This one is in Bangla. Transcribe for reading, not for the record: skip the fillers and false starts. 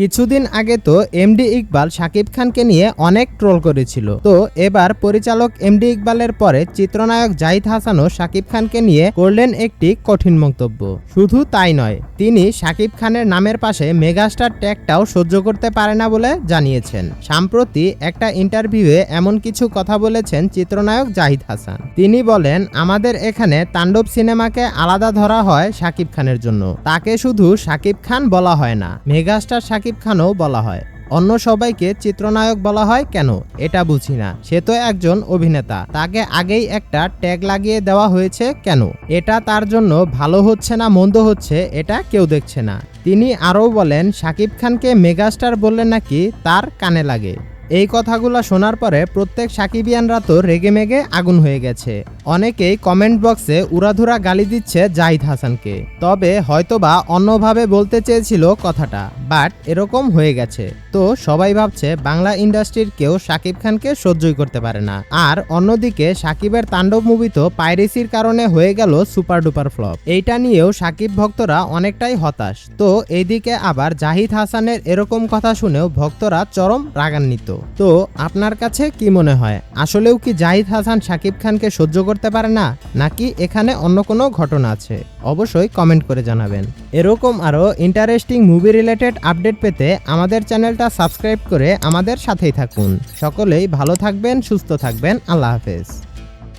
কিছুদিন আগে তো এমডি ইকবাল শাকিব খানকে নিয়ে অনেক ট্রোল করেছিল। তো এবার পরিচালক এমডি ইকবালের পরে চিত্রনায়ক জাহিদ হাসানও শাকিব খানকে নিয়ে করলেন একটি কঠিন মন্তব্য। শুধু তাই নয়, তিনি শাকিব খানের নামের পাশে মেগাস্টার ট্যাগটাও সহ্য করতে পারে না বলে জানিয়েছেন। সম্প্রতি একটা ইন্টারভিউয়ে এমন কিছু কথা বলেছেন চিত্রনায়ক জাহিদ হাসান। তিনি বলেন, আমাদের এখানে তাণ্ডব সিনেমাকে আলাদা ধরা হয় শাকিব খানের জন্য। তাকে শুধু শাকিব খান বলা হয় না, মেগাস্টার শাকিব খানও বলা হয়। অন্য সবাইকে চিত্রনায়ক বলা হয় কেন, এটা বুঝি না। সে তো একজন অভিনেতা, তাকে আগেই একটা ট্যাগ লাগিয়ে দেওয়া হয়েছে কেন? এটা তার জন্য ভালো হচ্ছে না মন্দ হচ্ছে এটা কেউ দেখছে না। তিনি আরও বলেন, শাকিব খানকে মেগাস্টার বললে নাকি তার কানে লাগে। এই কথাগুলো শোনার পরে প্রত্যেক সাকিবিয়ানরা তো রেগেমেগে আগুন হয়ে গেছে। অনেকেই কমেন্ট বক্সে উড়াধুরা গালি দিচ্ছে জাহিদ হাসানকে। তবে হয়তোবা অন্যভাবে বলতে চেয়েছিল কথাটা, বাট এরকম হয়ে গেছে। তো সবাই ভাবছে বাংলা ইন্ডাস্ট্রির কেউ শাকিব খানকে সহ্যই করতে পারে না। আর অন্যদিকে শাকিবের তাণ্ডব মুভি তো পাইরেসির কারণে হয়ে গেল সুপার ডুপার ফ্লপ। এইটা নিয়েও শাকিব ভক্তরা অনেকটাই হতাশ। তো এইদিকে আবার জাহিদ হাসানের এরকম কথা শুনেও ভক্তরা চরম রাগান্বিত। তো আপনার কাছে কি মনে হয়, আসলেও কি জাহিদ হাসান শাকিব খানকে সহ্য করতে পারে না, নাকি এখানে অন্য কোনো ঘটনা আছে? অবশ্যই কমেন্ট করে জানাবেন। এরকম আরও ইন্টারেস্টিং মুভি রিলেটেড আপডেট পেতে আমাদের চ্যানেলটা সাবস্ক্রাইব করে আমাদের সাথেই থাকুন। সকলেই ভালো থাকবেন, সুস্থ থাকবেন। আল্লাহ হাফেজ।